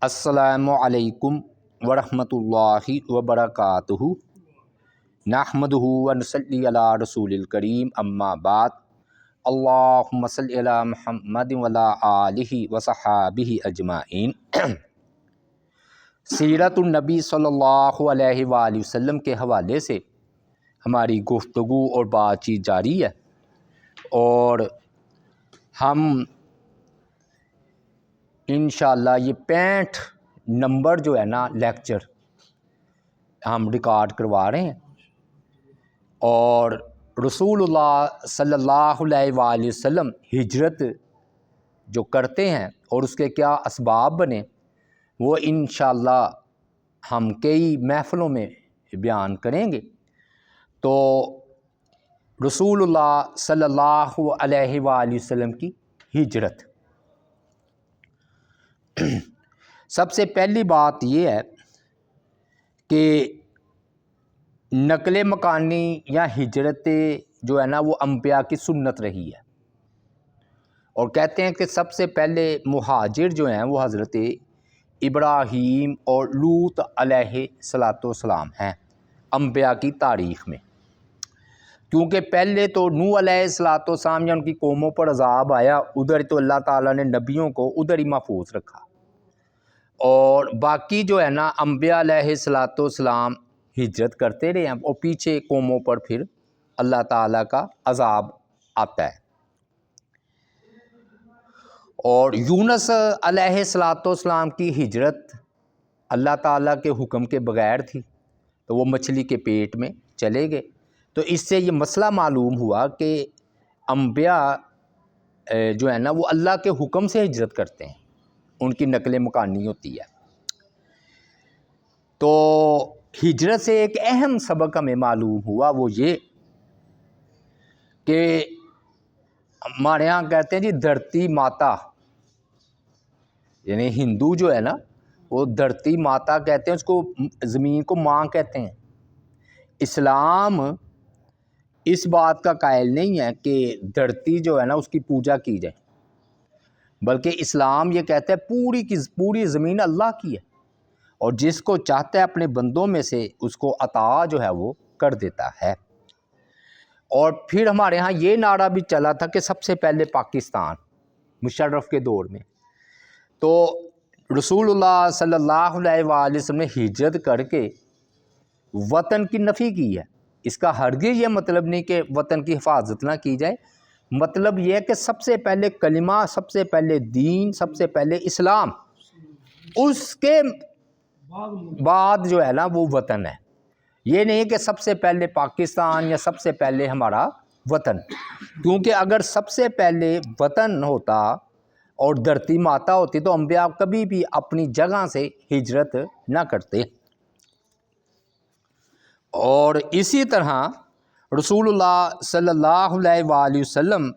السلام علیکم ورحمۃ اللہ وبرکاتہ نحمدہ ونصلی علی رسول الکریم اما بعد اللہم صلی علی محمد وعلی آلہ وصحابہ اجمعین۔ سیرت النبی صلی اللہ علیہ وآلہ وسلم کے حوالے سے ہماری گفتگو اور بات چیت جاری ہے، اور ہم انشاءاللہ یہ 65 نمبر جو ہے نا لیکچر ہم ریکارڈ کروا رہے ہیں، اور رسول اللہ صلی اللہ علیہ وآلہ وسلم ہجرت جو کرتے ہیں اور اس کے کیا اسباب بنے وہ انشاءاللہ ہم کئی محفلوں میں بیان کریں گے۔ تو رسول اللہ صلی اللہ علیہ وآلہ وسلم کی ہجرت، سب سے پہلی بات یہ ہے کہ نقل مکانی یا ہجرت جو ہے نا وہ انبیاء کی سنت رہی ہے، اور کہتے ہیں کہ سب سے پہلے مہاجر جو ہیں وہ حضرت ابراہیم اور لوط علیہ السلام ہیں انبیاء کی تاریخ میں، کیونکہ پہلے تو نوح علیہ السلام یا ان کی قوموں پر عذاب آیا، ادھر تو اللہ تعالیٰ نے نبیوں کو ادھر ہی محفوظ رکھا، اور باقی جو ہے نا انبیاء علیہ السلام ہجرت کرتے رہے ہیں، اور پیچھے قوموں پر پھر اللہ تعالیٰ کا عذاب آتا ہے۔ اور یونس علیہ السلام کی ہجرت اللہ تعالیٰ کے حکم کے بغیر تھی، تو وہ مچھلی کے پیٹ میں چلے گئے۔ تو اس سے یہ مسئلہ معلوم ہوا کہ انبیاء جو ہے نا وہ اللہ کے حکم سے ہجرت کرتے ہیں، ان کی نقل مکانی ہوتی ہے۔ تو ہجرت سے ایک اہم سبق ہمیں معلوم ہوا، وہ یہ کہ ہمارے ہاں کہتے ہیں جی دھرتی ماتا، یعنی ہندو جو ہے نا وہ دھرتی ماتا کہتے ہیں، اس کو زمین کو ماں کہتے ہیں۔ اسلام اس بات کا قائل نہیں ہے کہ دھرتی جو ہے نا اس کی پوجا کی جائے، بلکہ اسلام یہ کہتا ہے پوری کی پوری زمین اللہ کی ہے، اور جس کو چاہتا ہے اپنے بندوں میں سے اس کو عطا جو ہے وہ کر دیتا ہے۔ اور پھر ہمارے ہاں یہ نعرہ بھی چلا تھا کہ سب سے پہلے پاکستان، مشرف کے دور میں، تو رسول اللہ صلی اللہ علیہ وآلہ وسلم نے ہجرت کر کے وطن کی نفی کی ہے۔ اس کا ہرگز یہ مطلب نہیں کہ وطن کی حفاظت نہ کی جائے، مطلب یہ ہے کہ سب سے پہلے کلمہ، سب سے پہلے دین، سب سے پہلے اسلام، اس کے بعد جو ہے نا وہ وطن ہے۔ یہ نہیں کہ سب سے پہلے پاکستان یا سب سے پہلے ہمارا وطن، کیونکہ اگر سب سے پہلے وطن ہوتا اور دھرتی ماتا ہوتی تو انبیاء کبھی بھی اپنی جگہ سے ہجرت نہ کرتے۔ اور اسی طرح رسول اللہ صلی اللہ علیہ وآلہ وسلم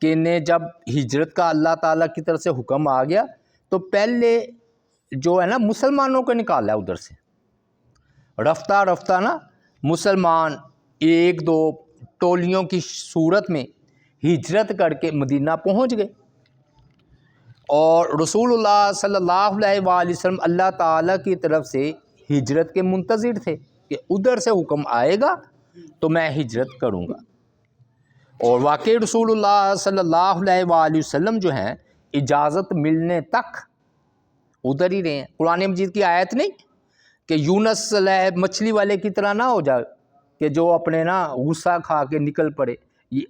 کے نے جب ہجرت کا اللہ تعالیٰ کی طرف سے حکم آ گیا تو پہلے جو ہے نا مسلمانوں کو نکالا ادھر سے، رفتہ رفتہ نا مسلمان ایک دو ٹولیوں کی صورت میں ہجرت کر کے مدینہ پہنچ گئے، اور رسول اللہ صلی اللہ علیہ وآلہ وسلم اللہ تعالیٰ کی طرف سے ہجرت کے منتظر تھے کہ ادھر سے حکم آئے گا تو میں ہجرت کروں گا۔ اور واقعی رسول اللہ صلی اللہ علیہ وآلہ وسلم جو ہیں اجازت ملنے تک ادھر ہی رہے ہیں۔ قرآن مجید کی آیت نہیں کہ یونس علیہ مچھلی والے کی طرح نہ ہو جائے کہ جو اپنے نا غصہ کھا کے نکل پڑے،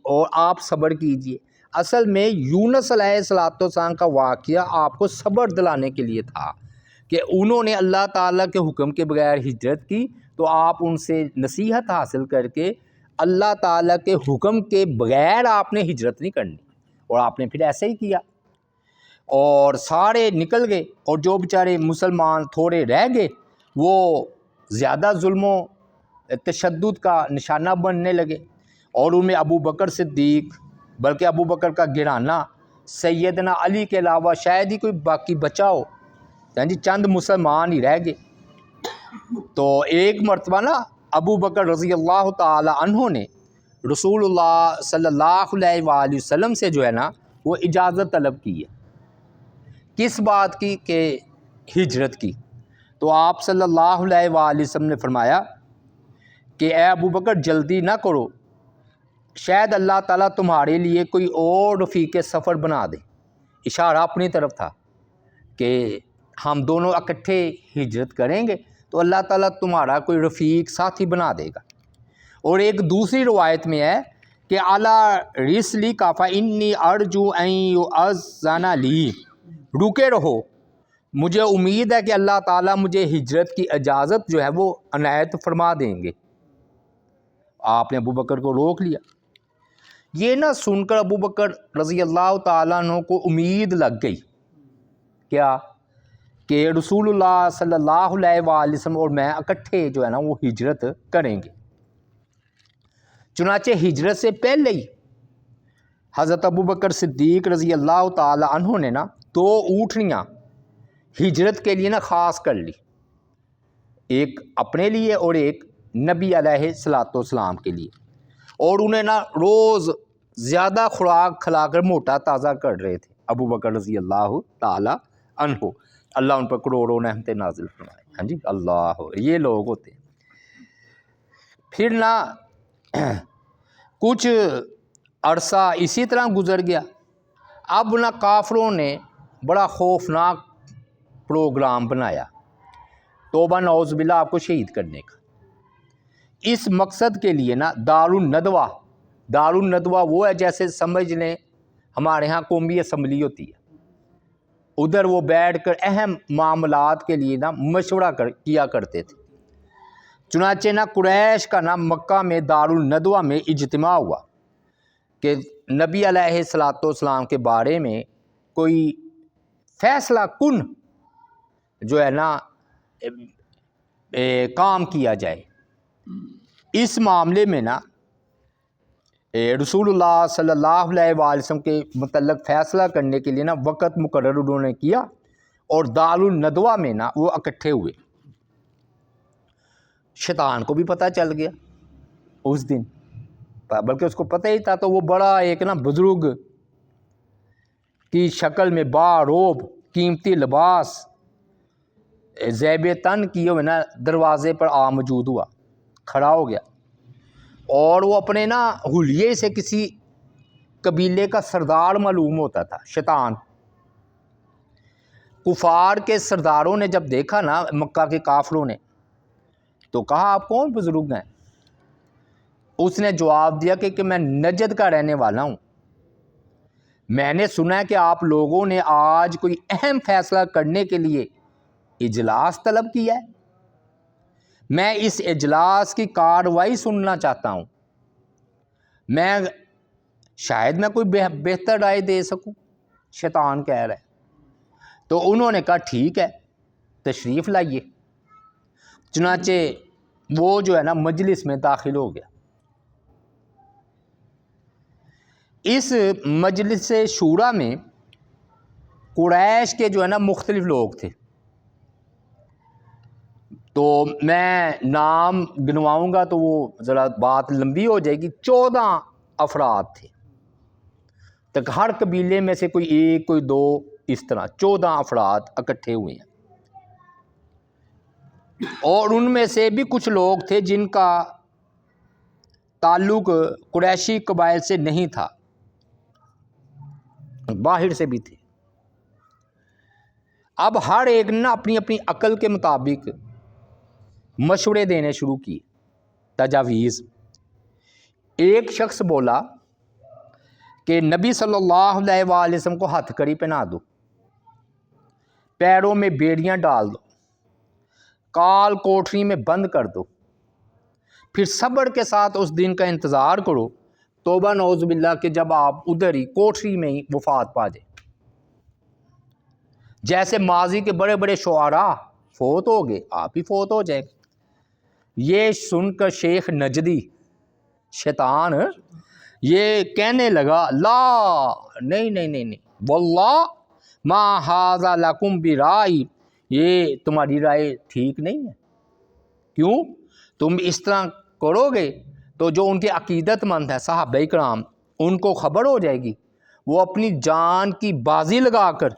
اور آپ صبر کیجئے۔ اصل میں یونس علیہ السلام کا واقعہ آپ کو صبر دلانے کے لیے تھا کہ انہوں نے اللہ تعالیٰ کے حکم کے بغیر ہجرت کی، تو آپ ان سے نصیحت حاصل کر کے اللہ تعالیٰ کے حکم کے بغیر آپ نے ہجرت نہیں کرنی، اور آپ نے پھر ایسے ہی کیا، اور سارے نکل گئے، اور جو بیچارے مسلمان تھوڑے رہ گئے وہ زیادہ ظلم و تشدد کا نشانہ بننے لگے، اور ان میں ابو بکر صدیق، بلکہ ابو بکر کا گھرانہ سیدنا علی کے علاوہ شاید ہی کوئی باقی بچا ہو، یعنی چند مسلمان ہی رہ گئے۔ تو ایک مرتبہ نا ابو بکر رضی اللہ تعالی عنہ نے رسول اللہ صلی اللہ علیہ وآلہ وسلم سے جو ہے نا وہ اجازت طلب کی ہے، کس بات کی؟ کہ ہجرت کی، تو آپ صلی اللہ علیہ وآلہ وسلم نے فرمایا کہ اے ابو بکر جلدی نہ کرو، شاید اللہ تعالیٰ تمہارے لیے کوئی اور رفیق سفر بنا دے۔ اشارہ اپنی طرف تھا کہ ہم دونوں اکٹھے ہجرت کریں گے تو اللہ تعالیٰ تمہارا کوئی رفیق ساتھی بنا دے گا۔ اور ایک دوسری روایت میں ہے کہ اعلیٰ رسلی کا فإنی ارجو ان یؤذن لی، رکے رہو، مجھے امید ہے کہ اللہ تعالیٰ مجھے ہجرت کی اجازت جو ہے وہ عنایت فرما دیں گے۔ آپ نے ابو بکر کو روک لیا۔ یہ نہ سن کر ابو بکر رضی اللہ تعالیٰ عنہ کو امید لگ گئی، کیا کہ رسول اللہ صلی اللہ علیہ وآلہ وسلم اور میں اکٹھے جو ہے نا وہ ہجرت کریں گے۔ چنانچہ ہجرت سے پہلے ہی حضرت ابو بکر صدیق رضی اللہ تعالیٰ عنہ نے نا 2 اونٹنیاں ہجرت کے لیے نا خاص کر لی، ایک اپنے لیے اور ایک نبی علیہ السلام کے لیے، اور انہیں نا روز زیادہ خوراک کھلا کر موٹا تازہ کر رہے تھے ابو بکر رضی اللہ تعالیٰ عنہ، اللہ ان پر کروڑوں رحمتیں نازل فرمائے۔ ہاں جی، اللہ، یہ لوگ ہوتے ہیں۔ پھر نا کچھ عرصہ اسی طرح گزر گیا، اب نا کافروں نے بڑا خوفناک پروگرام بنایا، توبہ نعوذ باللہ آپ کو شہید کرنے کا۔ اس مقصد کے لیے نا دار الندوہ وہ ہے جیسے سمجھ لیں ہمارے ہاں قومی اسمبلی ہوتی ہے، ادھر وہ بیٹھ کر اہم معاملات کے لیے نا مشورہ کیا کرتے تھے۔ چنانچہ نا قریش کا نا مکہ میں دار الندوہ میں اجتماع ہوا کہ نبی علیہ السلام کے بارے میں کوئی فیصلہ کن جو ہے نا کام کیا جائے۔ اس معاملے میں نا رسول اللہ صلی اللہ علیہ وآلہ وسلم کے متعلق فیصلہ کرنے کے لیے نا وقت مقرر انہوں نے کیا، اور دار الندوہ میں نا وہ اکٹھے ہوئے۔ شیطان کو بھی پتہ چل گیا اس دن، بلکہ اس کو پتہ ہی تھا، تو وہ بڑا ایک نا بزرگ کی شکل میں باروب قیمتی لباس زیب تن کیے ہوئے نا دروازے پر موجود ہوا، کھڑا ہو گیا، اور وہ اپنے نا حلیے سے کسی قبیلے کا سردار معلوم ہوتا تھا۔ شیطان کفار کے سرداروں نے جب دیکھا نا مکہ کے کافروں نے، تو کہا آپ کون بزرگ ہیں؟ اس نے جواب دیا کہ میں نجد کا رہنے والا ہوں، میں نے سنا ہے کہ آپ لوگوں نے آج کوئی اہم فیصلہ کرنے کے لیے اجلاس طلب کیا ہے، میں اس اجلاس کی کارروائی سننا چاہتا ہوں، شاید میں کوئی بہتر رائے دے سکوں، شیطان کہہ رہا ہے۔ تو انہوں نے کہا ٹھیک ہے، تشریف لائیے۔ چنانچہ وہ جو ہے نا مجلس میں داخل ہو گیا۔ اس مجلس شورا میں قریش کے جو ہے نا مختلف لوگ تھے، تو میں نام گنواؤں گا تو وہ ذرا بات لمبی ہو جائے گی۔ 14 افراد تھے، تک ہر قبیلے میں سے کوئی ایک کوئی 2 اس طرح 14 افراد اکٹھے ہوئے ہیں، اور ان میں سے بھی کچھ لوگ تھے جن کا تعلق قریشی قبائل سے نہیں تھا، باہر سے بھی تھے۔ اب ہر ایک نے اپنی اپنی عقل کے مطابق مشورے دینے شروع کیے، تجاویز۔ ایک شخص بولا کہ نبی صلی اللہ علیہ وآلہ وسلم کو ہتھ کڑی پہنا دو، پیروں میں بیڑیاں ڈال دو، کال کوٹری میں بند کر دو، پھر صبر کے ساتھ اس دن کا انتظار کرو، توبہ نعوذ باللہ کہ جب آپ ادھر ہی کوٹری میں ہی وفات پا جائیں، جیسے ماضی کے بڑے بڑے شعراء فوت ہو گئے آپ ہی فوت ہو جائیں۔ یہ سن کر شیخ نجدی شیطان یہ کہنے لگا لا نہیں واللہ ما ھذا لکم برائی، یہ تمہاری رائے ٹھیک نہیں ہے۔ کیوں؟ تم اس طرح کرو گے تو جو ان کے عقیدت مند ہیں صحابہ کرام ان کو خبر ہو جائے گی، وہ اپنی جان کی بازی لگا کر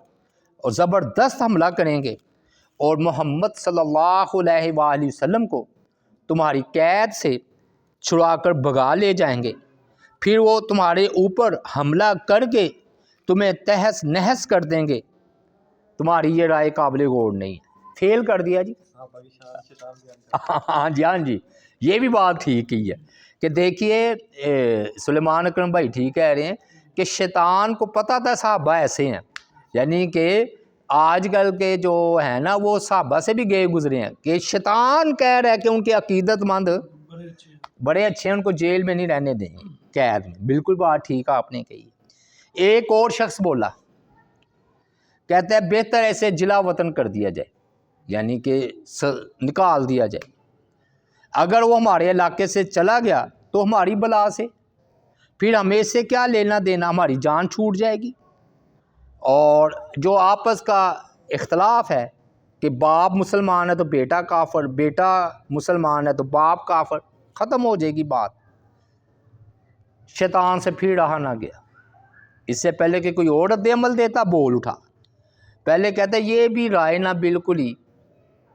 اور زبردست حملہ کریں گے، اور محمد صلی اللہ علیہ وآلہ وسلم کو تمہاری قید سے چھڑا کر بھگا لے جائیں گے، پھر وہ تمہارے اوپر حملہ کر کے تمہیں تہس نہس کر دیں گے، تمہاری یہ رائے قابل غور نہیں ہے۔ فیل کر دیا جی۔ ہاں جی، ہاں جی، یہ بھی بات ٹھیک کی ہے کہ دیکھیے سلیمان اکرم بھائی ٹھیک کہہ رہے ہیں کہ شیطان کو پتہ تھا صحابہ ایسے ہیں، یعنی کہ آج کل کے جو ہیں نا وہ صحابہ سے بھی گئے گزرے ہیں کہ شیطان کہہ رہا ہے کہ ان کے عقیدت مند بڑے اچھے ہیں، ان کو جیل میں نہیں رہنے دیں گے، قید میں۔ بالکل بات ٹھیک آپ نے کہی۔ ایک اور شخص بولا، کہتا ہے بہتر ایسے جلا وطن کر دیا جائے، یعنی کہ نکال دیا جائے، اگر وہ ہمارے علاقے سے چلا گیا تو ہماری بلا سے، پھر ہمیں اس سے کیا لینا دینا، ہماری جان چھوٹ جائے گی۔ اور جو آپس کا اختلاف ہے کہ باپ مسلمان ہے تو بیٹا کافر، بیٹا مسلمان ہے تو باپ کافر، ختم ہو جائے گی بات۔ شیطان سے پھر رہا نہ گیا، اس سے پہلے کہ کوئی اور رد عمل دیتا بول اٹھا، پہلے کہتا ہے یہ بھی رائے نہ بالکل ہی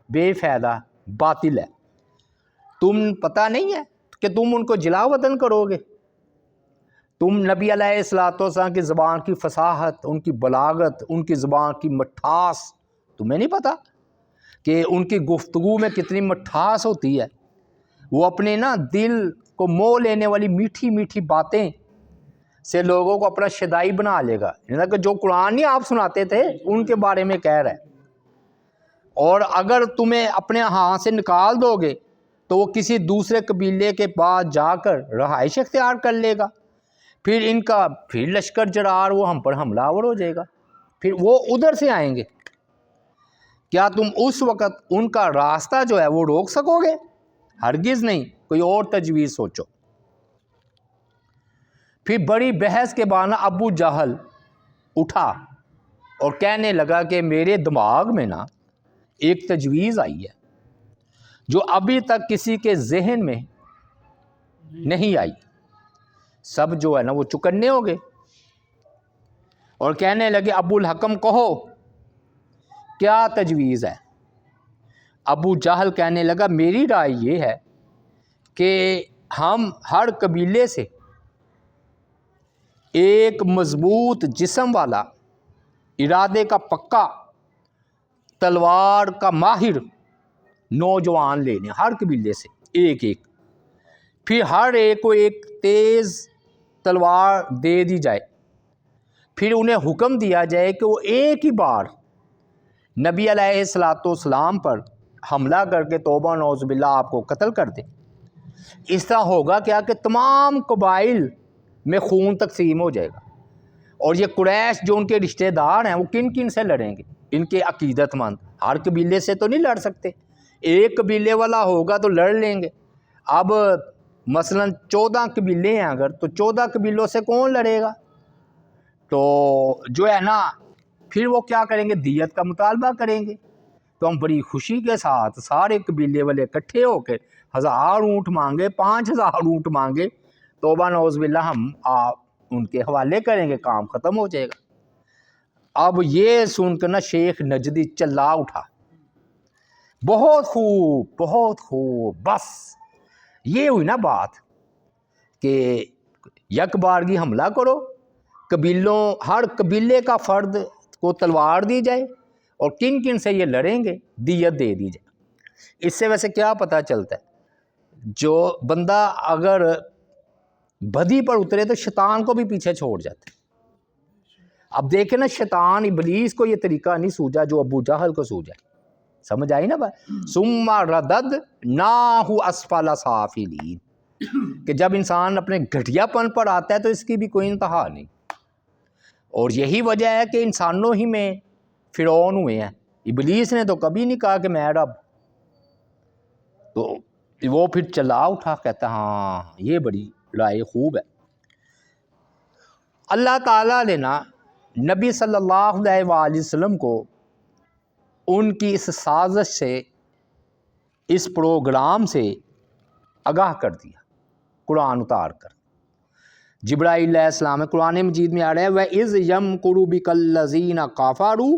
بے فائدہ باطل ہے، تم پتہ نہیں ہے کہ تم ان کو جلا وطن کرو گے، تم نبی علیہ الصلوۃ والسلام کی زبان کی فصاحت، ان کی بلاغت، ان کی زبان کی مٹھاس تمہیں نہیں پتہ کہ ان کی گفتگو میں کتنی مٹھاس ہوتی ہے، وہ اپنے نا دل کو موہ لینے والی میٹھی میٹھی باتیں سے لوگوں کو اپنا شدائی بنا لے گا، یعنی کہ جو قرآن نہیں آپ سناتے تھے ان کے بارے میں کہہ رہا ہے۔ اور اگر تمہیں اپنے ہاں سے نکال دو گے تو وہ کسی دوسرے قبیلے کے پاس جا کر رہائش اختیار کر لے گا، پھر ان کا پھر لشکر جرار وہ ہم پر حملہ آور ہو جائے گا، پھر وہ ادھر سے آئیں گے، کیا تم اس وقت ان کا راستہ جو ہے وہ روک سکو گے؟ ہرگز نہیں، کوئی اور تجویز سوچو۔ پھر بڑی بحث کے بعد ابو جہل اٹھا اور کہنے لگا کہ میرے دماغ میں نا ایک تجویز آئی ہے جو ابھی تک کسی کے ذہن میں نہیں آئی۔ سب جو ہے نا وہ چکنے ہو گئے اور کہنے لگے ابو الحکم کہو کیا تجویز ہے؟ ابو جہل کہنے لگا میری رائے یہ ہے کہ ہم ہر قبیلے سے ایک مضبوط جسم والا، ارادے کا پکا، تلوار کا ماہر نوجوان لینے، ہر قبیلے سے ایک ایک، پھر ہر ایک کو ایک تیز تلوار دے دی جائے، پھر انہیں حکم دیا جائے کہ وہ ایک ہی بار نبی علیہ الصلوۃ والسلام پر حملہ کر کے توبہ نعوذ باللہ آپ کو قتل کر دے۔ اس طرح ہوگا کیا کہ تمام قبائل میں خون تقسیم ہو جائے گا، اور یہ قریش جو ان کے رشتہ دار ہیں وہ کن کن سے لڑیں گے؟ ان کے عقیدت مند ہر قبیلے سے تو نہیں لڑ سکتے، ایک قبیلے والا ہوگا تو لڑ لیں گے۔ اب مثلا 14 قبیلے ہیں اگر، تو 14 قبیلوں سے کون لڑے گا؟ تو جو ہے نا پھر وہ کیا کریں گے؟ دیت کا مطالبہ کریں گے۔ تو ہم بڑی خوشی کے ساتھ سارے قبیلے والے اکٹھے ہو کے 1000 اونٹ مانگے، 5000 اونٹ مانگے، توبہ نعوذ باللہ ہم ان کے حوالے کریں گے، کام ختم ہو جائے گا۔ اب یہ سن کر نا شیخ نجدی چلا اٹھا، بہت خوب بہت خوب، بس یہ ہوئی نا بات کہ یک بارگی حملہ کرو، قبیلوں ہر قبیلے کا فرد کو تلوار دی جائے اور کن کن سے یہ لڑیں گے دیت دے دی جائے۔ اس سے ویسے کیا پتہ چلتا ہے، جو بندہ اگر بدی پر اترے تو شیطان کو بھی پیچھے چھوڑ جاتا ہے۔ اب دیکھیں نا شیطان ابلیس کو یہ طریقہ نہیں سوجا جو ابو جہل کو سوجا، سمجھ آئی نا بات؟ ثم رددناہ اسفل سافلین، کہ جب انسان اپنے گھٹیا پن پر آتا ہے تو اس کی بھی کوئی انتہا نہیں، اور یہی وجہ ہے کہ انسانوں ہی میں فرعون ہوئے ہیں۔ ابلیس نے تو کبھی نہیں کہا کہ میں رب، تو وہ پھر چلا اٹھا، کہتا ہاں یہ بڑی رائے خوب ہے۔ اللہ تعالیٰ نے نا نبی صلی اللہ علیہ وآلہ وسلم کو ان کی اس سازش سے، اس پروگرام سے آگاہ کر دیا قرآن اتار کر۔ جبرائیل علیہ السلام قرآن مجید میں آ رہا ہے وَإِذْ يَمْكُرُ بِكَ الَّذِينَ كَفَرُوا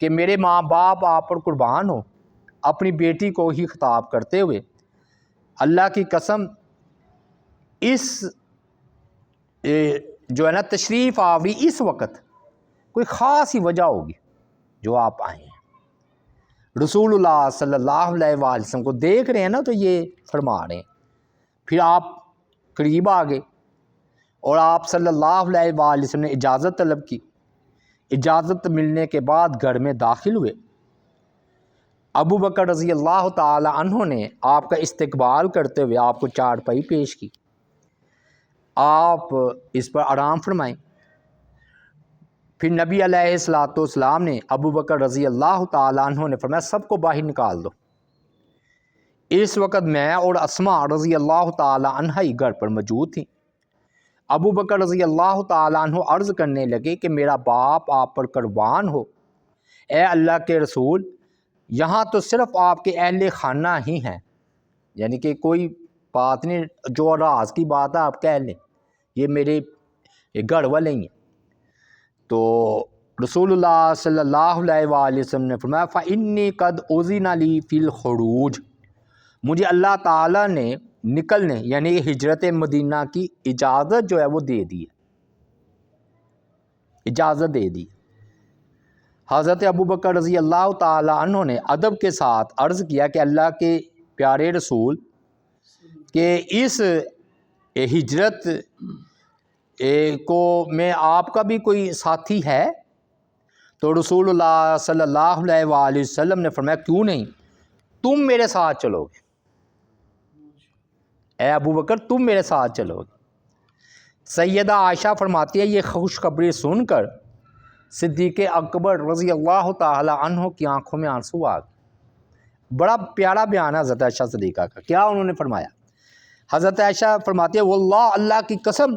کہ میرے ماں باپ آپ پر قربان ہو، اپنی بیٹی کو ہی خطاب کرتے ہوئے، اللہ کی قسم اس جو ہے نا تشریف آوری اس وقت کوئی خاص ہی وجہ ہوگی جو آپ آئے ہیں۔ رسول اللہ صلی اللہ علیہ وآلہ وسلم کو دیکھ رہے ہیں نا، تو یہ فرما رہے ہیں۔ پھر آپ قریب آ گئے اور آپ صلی اللہ علیہ وآلہ وسلم نے اجازت طلب کی۔ اجازت ملنے کے بعد گھر میں داخل ہوئے۔ ابو بکر رضی اللہ تعالی عنہ نے آپ کا استقبال کرتے ہوئے آپ کو چارپائی پیش کی، آپ اس پر آرام فرمائیں۔ پھر نبی علیہ الصلوۃ والسلام نے ابو بکر رضی اللہ تعالی عنہ نے فرمایا سب کو باہر نکال دو۔ اس وقت میں اور اسماء رضی اللہ تعالی عنہ ہی گھر پر موجود تھیں۔ ابو بکر رضی اللہ تعالی عنہ عرض کرنے لگے کہ میرا باپ آپ پر قربان ہو، اے اللہ کے رسول، یہاں تو صرف آپ کے اہل خانہ ہی ہیں، یعنی کہ کوئی بات نہیں، جو راز کی بات ہے آپ کہہ لیں، یہ میرے گھر والے ہی ہیں۔ تو رسول اللہ صلی اللہ علیہ وآلہ وسلم نے فرمایا فَإِنِّي قَدْ أُذِنَ لِي فِي الْخُرُوجِ، مجھے اللہ تعالیٰ نے نکلنے یعنی ہجرت مدینہ کی اجازت جو ہے وہ دے دی ہے، اجازت دے دی۔ حضرت ابو بکر رضی اللہ تعالی عنہ نے ادب کے ساتھ عرض کیا کہ اللہ کے پیارے رسول کہ اس ہجرت کو میں آپ کا بھی کوئی ساتھی ہے؟ تو رسول اللہ صلی اللہ علیہ وآلہ وسلم نے فرمایا کیوں نہیں، تم میرے ساتھ چلو گے، اے ابو بکر تم میرے ساتھ چلو گے۔ سیدہ عائشہ فرماتی ہے یہ خوشخبری سن کر صدیق اکبر رضی اللہ تعالی عنہ کی آنکھوں میں آنسو آ گئے۔ بڑا پیارا بیان ہے حضرت عائشہ صدیقہ کا، کیا انہوں نے فرمایا؟ حضرت عائشہ فرماتی ہے واللہ اللہ کی قسم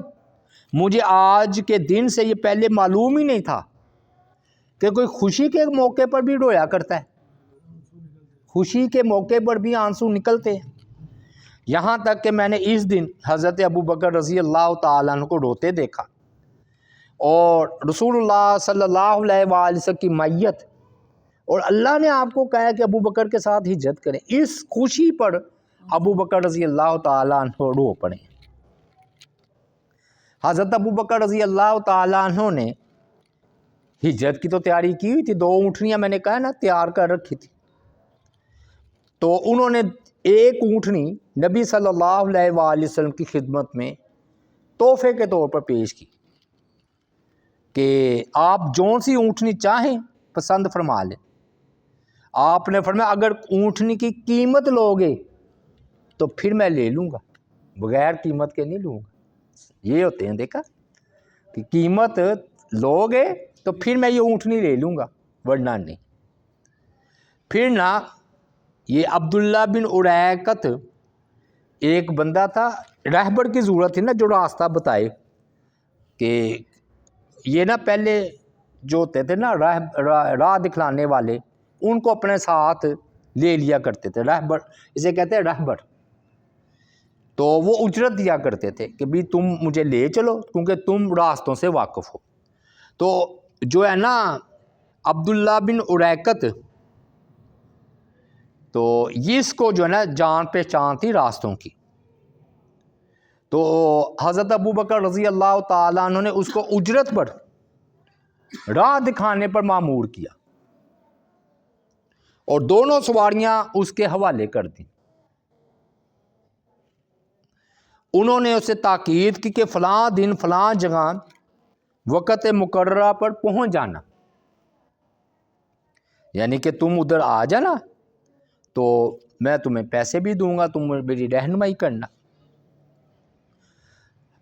مجھے آج کے دن سے یہ پہلے معلوم ہی نہیں تھا کہ کوئی خوشی کے موقع پر بھی رویا کرتا ہے، خوشی کے موقع پر بھی آنسو نکلتے ہیں۔ یہاں تک کہ میں نے اس دن حضرت ابو بکر رضی اللہ تعالیٰ عنہ کو روتے دیکھا اور رسول اللہ صلی اللہ علیہ وآلہ وسلم کی معیت، اور اللہ نے آپ کو کہا کہ ابو بکر کے ساتھ ہجرت کریں، اس خوشی پر ابو بکر رضی اللہ تعالیٰ عنہ رو پڑے۔ حضرت ابو بکر رضی اللہ تعالیٰ عنہ نے ہجرت کی تو تیاری کی ہوئی تھی، 2 اونٹنیاں میں نے کہا نا تیار کر رکھی تھی، تو انہوں نے ایک اونٹنی نبی صلی اللہ علیہ وآلہ وسلم کی خدمت میں تحفے کے طور پر پیش کی کہ آپ جون سی اونٹنی چاہیں پسند فرما لیں۔ آپ نے فرمایا اگر اونٹنی کی قیمت لوگے تو پھر میں لے لوں گا، بغیر قیمت کے نہیں لوں گا۔ یہ ہوتے ہیں، دیکھا کہ قیمت لوگے تو پھر میں یہ اونٹنی لے لوں گا، ورنہ نہیں۔ پھر نہ یہ عبداللہ بن اریقت ایک بندہ تھا، رہبر کی ضرورت تھی نا جو راستہ بتائے، کہ یہ نا پہلے جو ہوتے تھے نا راہ دکھلانے والے، ان کو اپنے ساتھ لے لیا کرتے تھے، رہبر اسے کہتے ہیں رہبر، تو وہ اجرت دیا کرتے تھے کہ بھی تم مجھے لے چلو کیونکہ تم راستوں سے واقف ہو۔ تو جو ہے نا عبداللہ بن اریقت، تو اس کو جو ہے نا جان پہچان تھی راستوں کی، تو حضرت ابو بکر رضی اللہ تعالیٰ عنہ نے اس کو اجرت پر راہ دکھانے پر مامور کیا اور دونوں سواریاں اس کے حوالے کر دیں۔ انہوں نے اسے تاکید کی کہ فلاں دن فلاں جگہ وقت مقررہ پر پہنچ جانا، یعنی کہ تم ادھر آ جانا تو میں تمہیں پیسے بھی دوں گا، تم میری رہنمائی کرنا۔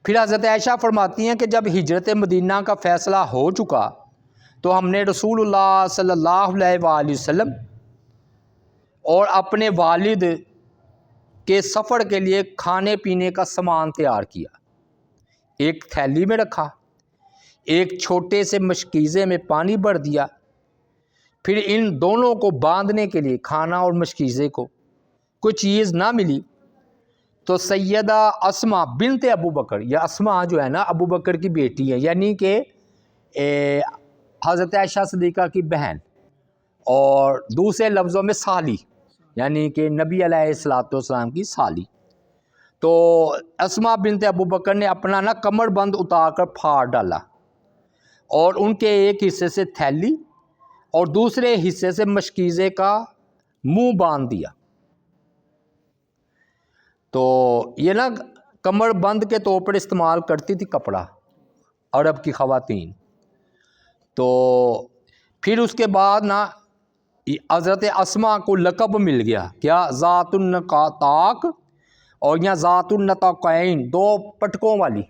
پھر حضرت عائشہ فرماتی ہیں کہ جب ہجرت مدینہ کا فیصلہ ہو چکا تو ہم نے رسول اللہ صلی اللہ علیہ وآلہ وسلم اور اپنے والد کے سفر کے لیے کھانے پینے کا سامان تیار کیا، ایک تھیلی میں رکھا، ایک چھوٹے سے مشکیزے میں پانی بھر دیا، پھر ان دونوں کو باندھنے کے لیے کھانا اور مشکیزے کو کوئی چیز نہ ملی تو سیدہ اسماء بنت ابو بکر، یا اسماء جو ہے نا ابو بکر کی بیٹی ہے، یعنی کہ حضرت عائشہ صدیقہ کی بہن، اور دوسرے لفظوں میں سالی، یعنی کہ نبی علیہ الصلوۃ والسلام کی سالی۔ تو اسما بنت ابو بکر نے اپنا نا کمر بند اتار کر پھاڑ ڈالا اور ان کے ایک حصے سے تھیلی اور دوسرے حصے سے مشکیزے کا منہ باندھ دیا۔ تو یہ نا کمر بند کے طور پر استعمال کرتی تھی کپڑا عرب کی خواتین۔ تو پھر اس کے بعد نا حضرت اسما کو لقب مل گیا، کیا؟ ذات النطاق، اور یہاں ذات النطاقین، دو پٹکوں والی،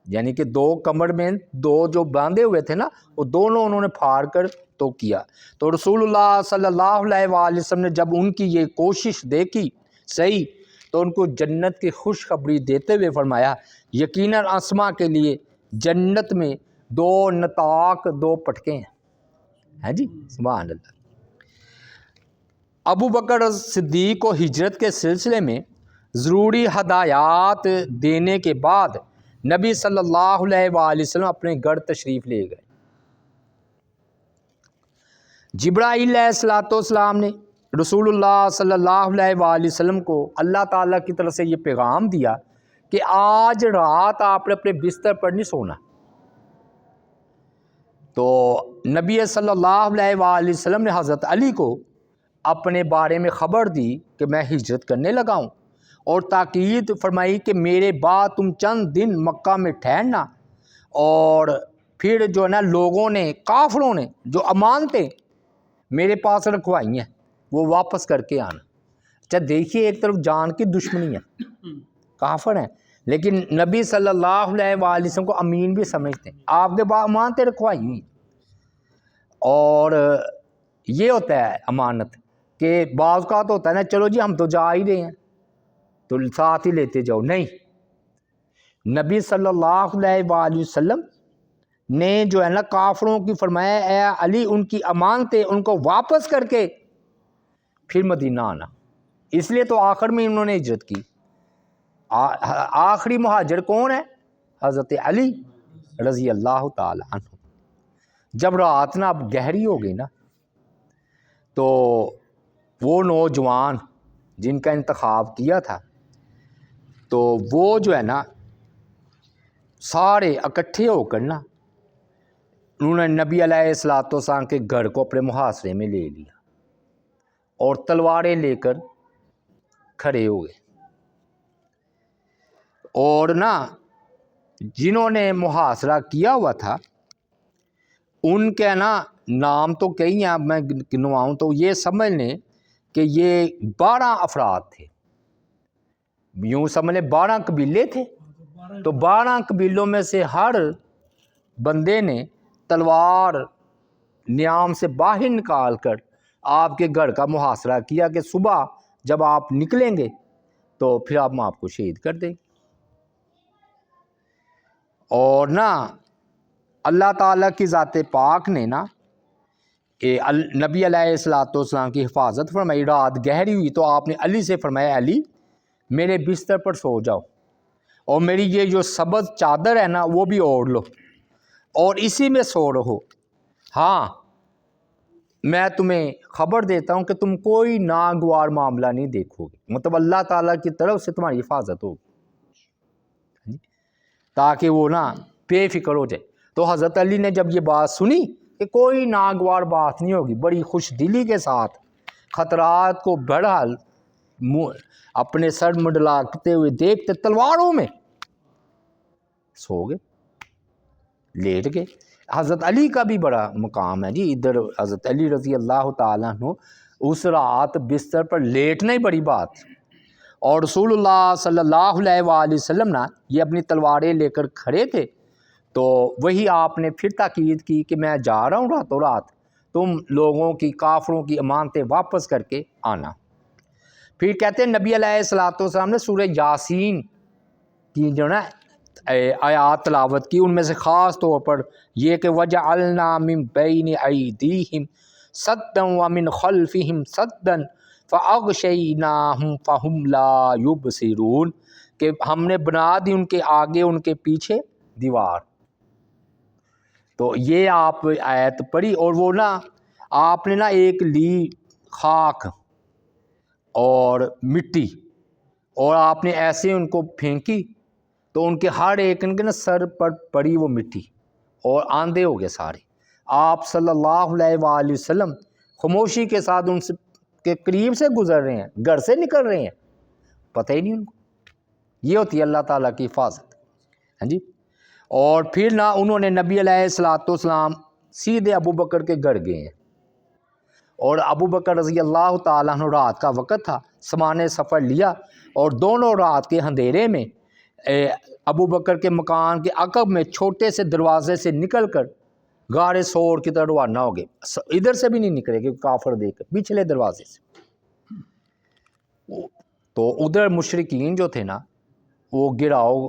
یعنی کہ دو کمر میں دو جو باندھے ہوئے تھے نا وہ دونوں انہوں نے پھاڑ کر تو کیا۔ تو رسول اللہ صلی اللہ علیہ وآلہ وسلم نے جب ان کی یہ کوشش دیکھی صحیح، تو ان کو جنت کی خوشخبری دیتے ہوئے فرمایا یقیناً اسما کے لیے جنت میں دو نطاق، دو پٹکے ہیں جی، سبحان اللہ۔ ابو بکر صدیق کو ہجرت کے سلسلے میں ضروری ہدایات دینے کے بعد نبی صلی اللہ علیہ وآلہ وسلم اپنے گھر تشریف لے گئے۔ جبرائیل علیہ الصلوۃ والسلام نے رسول اللہ صلی اللہ علیہ وآلہ وسلم کو اللہ تعالیٰ کی طرف سے یہ پیغام دیا کہ آج رات آپ نے اپنے بستر پر نہیں سونا۔ تو نبی صلی اللہ علیہ وآلہ وسلم نے حضرت علی کو اپنے بارے میں خبر دی کہ میں ہجرت کرنے لگا ہوں، اور تاکید فرمائی کہ میرے بعد تم چند دن مکہ میں ٹھہرنا، اور پھر جو ہے نا لوگوں نے، کافروں نے جو امانتیں میرے پاس رکھوائی ہیں وہ واپس کر کے آنا۔ اچھا دیکھیے، ایک طرف جان کی دشمنی ہے، کافر ہیں، لیکن نبی صلی اللہ علیہ وآلہ وسلم کو امین بھی سمجھتے ہیں، آپ کے بعد امانتیں رکھوائی ہوئی۔ اور یہ ہوتا ہے امانت کہ بعض اوقات ہوتا ہے نا، چلو جی ہم تو جا ہی رہے ہیں تو ساتھ ہی لیتے جاؤ، نہیں، نبی صلی اللہ علیہ وآلہ وسلم نے جو ہے نا کافروں کی فرمایا اے علی ان کی امانتیں ان کو واپس کر کے پھر مدینہ آنا۔ اس لیے تو آخر میں انہوں نے ہجرت کی۔ آخری مہاجر کون ہے؟ حضرت علی رضی اللہ تعالی عنہ۔ جب رات نا اب گہری ہو گئی نا، تو وہ نوجوان جن کا انتخاب کیا تھا، تو وہ جو ہے نا سارے اکٹھے ہو کر نا انہوں نے نبی علیہ الصلوۃ والسلام کے گھر کو اپنے محاصرے میں لے لیا اور تلواریں لے کر کھڑے ہوئے، اور نا جنہوں نے محاصرہ کیا ہوا تھا ان کے نا نام تو کئی ہیں، میں گنواؤں تو یہ سمجھ لیں کہ یہ 12 افراد تھے، یوں سمجھ لیں 12 قبیلے تھے، تو 12 قبیلوں میں سے ہر بندے نے تلوار نیام سے باہر نکال کر آپ کے گھر کا محاصرہ کیا کہ صبح جب آپ نکلیں گے تو پھر ہم آپ کو شہید کر دیں۔ اور نا اللہ تعالیٰ کی ذات پاک نے نا نبی علیہ الصلوۃ والسلام کی حفاظت فرمائی۔ رات گہری ہوئی تو آپ نے علی سے فرمایا علی میرے بستر پر سو جاؤ، اور میری یہ جو سبز چادر ہے نا وہ بھی اوڑھ لو اور اسی میں سو رہو۔ ہاں میں تمہیں خبر دیتا ہوں کہ تم کوئی ناگوار معاملہ نہیں دیکھو گے، مطلب اللہ تعالیٰ کی طرف سے تمہاری حفاظت ہوگی، تاکہ وہ نا بے فکر ہو جائے۔ تو حضرت علی نے جب یہ بات سنی کہ کوئی ناگوار بات نہیں ہوگی، بڑی خوش دلی کے ساتھ خطرات کو بہرحال اپنے سر منڈلاتے ہوئے دیکھتے تلواروں میں سو گئے، لیٹ گئے۔ حضرت علی کا بھی بڑا مقام ہے جی، ادھر حضرت علی رضی اللہ تعالیٰ عنہ اس رات بستر پر لیٹنا ہی بڑی بات، اور رسول اللہ صلی اللہ علیہ وآلہ وسلم نا یہ اپنی تلواریں لے کر کھڑے تھے، تو وہی آپ نے پھر تاکید کی کہ میں جا رہا ہوں راتوں رات، تم لوگوں کی، کافروں کی امانتیں واپس کر کے آنا۔ پھر کہتے ہیں نبی علیہ الصلوۃ والسلام نے سورہ یاسین کی جو نا آیات تلاوت کی، ان میں سے خاص طور پر یہ کہ وَجَعَلْنَا مِن بَيْنِ أَيْدِيهِمْ سَدًّا وَمِنْ خَلْفِهِمْ سَدًّا فَأَغْشَيْنَاهُمْ فَهُمْ لَا يُبْصِرُونَ، کہ ہم نے بنا دی ان کے آگے ان کے پیچھے دیوار۔ تو یہ آپ آیت پڑھی، اور وہ نا آپ نے نا ایک لی خاک اور مٹی، اور آپ نے ایسے ان کو پھینکی تو ان کے ہر ایک ان کے نا سر پر پڑی وہ مٹی اور آندھے ہو گئے سارے۔ آپ صلی اللہ علیہ وآلہ وسلم خاموشی کے ساتھ ان سے کے قریب سے گزر رہے ہیں، گھر سے نکل رہے ہیں، پتہ ہی نہیں ان کو۔ یہ ہوتی ہے اللہ تعالیٰ کی حفاظت، ہاں جی۔ اور پھر نہ انہوں نے نبی علیہ السلام سیدھے ابو بکر کے گھر گئے ہیں، اور ابو بکر رضی اللہ تعالیٰ عنہ رات کا وقت تھا، سامان سفر لیا اور دونوں رات کے اندھیرے میں ابو بکر کے مکان کے عقب میں چھوٹے سے دروازے سے نکل کر غار سور کی طرف روانہ ہو گئے۔ ادھر سے بھی نہیں نکلے کہ کافر دیکھ کر، پچھلے دروازے سے۔ تو ادھر مشرکین جو تھے نا وہ گراؤ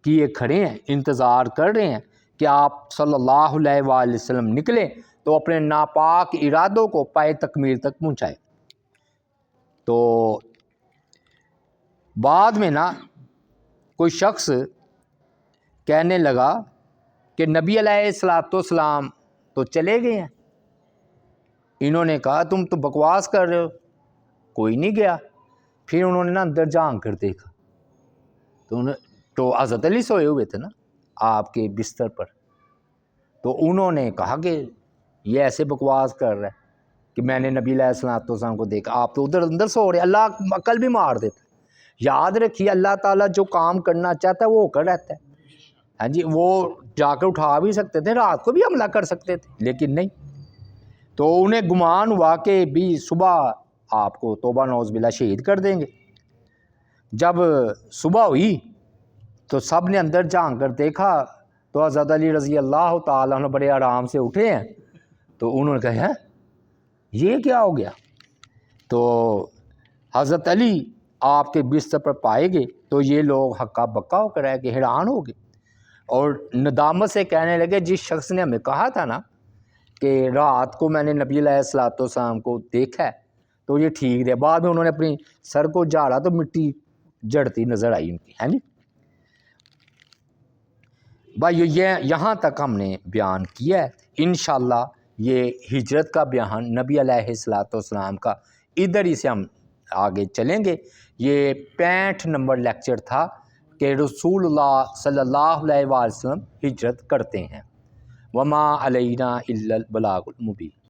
کیے کھڑے ہیں، انتظار کر رہے ہیں کہ آپ صلی اللہ علیہ وآلہ وسلم نکلیں تو اپنے ناپاک ارادوں کو پائے تکمیل تک پہنچائے۔ تو بعد میں نا کوئی شخص کہنے لگا کہ نبی علیہ السلام تو چلے گئے ہیں۔ انہوں نے کہا تم تو بکواس کر رہے ہو، کوئی نہیں گیا۔ پھر انہوں نے نا اندر جھانک کر دیکھا تو حضرت علی سوئے ہوئے تھے نا آپ کے بستر پر۔ تو انہوں نے کہا کہ یہ ایسے بکواس کر رہا ہے کہ میں نے نبی علیہ السلام کو دیکھا، آپ تو ادھر اندر سو رہے، اللہ عقل بھی مار دیتا ہے۔ یاد رکھیے اللہ تعالیٰ جو کام کرنا چاہتا ہے وہ ہو کر رہتا ہے، ہاں جی۔ وہ جا کر اٹھا بھی سکتے تھے، رات کو بھی حملہ کر سکتے تھے، لیکن نہیں۔ تو انہیں گمان ہوا کہ بھی صبح آپ کو توبہ نعوذ باللہ شہید کر دیں گے۔ جب صبح ہوئی تو سب نے اندر جھانک کر دیکھا تو حضرت علی رضی اللہ تعالیٰ عنہ بڑے آرام سے اٹھے ہیں۔ تو انہوں نے کہا ہے یہ کیا ہو گیا؟ تو حضرت علی آپ کے بستر پر پائے گئے تو یہ لوگ ہکا بکا ہو کر آئے کہ حیران ہو گئے، اور ندامت سے کہنے لگے جس شخص نے ہمیں کہا تھا نا کہ رات کو میں نے نبی علیہ السلام کو دیکھا ہے تو یہ ٹھیک رہے۔ بعد میں انہوں نے اپنی سر کو جھاڑا تو مٹی جڑتی نظر آئی ان کی، ہے نا بھائی۔ یہ یہاں تک ہم نے بیان کیا ہے۔ انشاءاللہ یہ ہجرت کا بیان نبی علیہ السلام کا ادھر ہی سے ہم آگے چلیں گے۔ یہ 65 نمبر لیکچر تھا کہ رسول اللہ صلی اللہ علیہ وآلہ وسلم ہجرت کرتے ہیں۔ وما علینا الا البلاغ المبین۔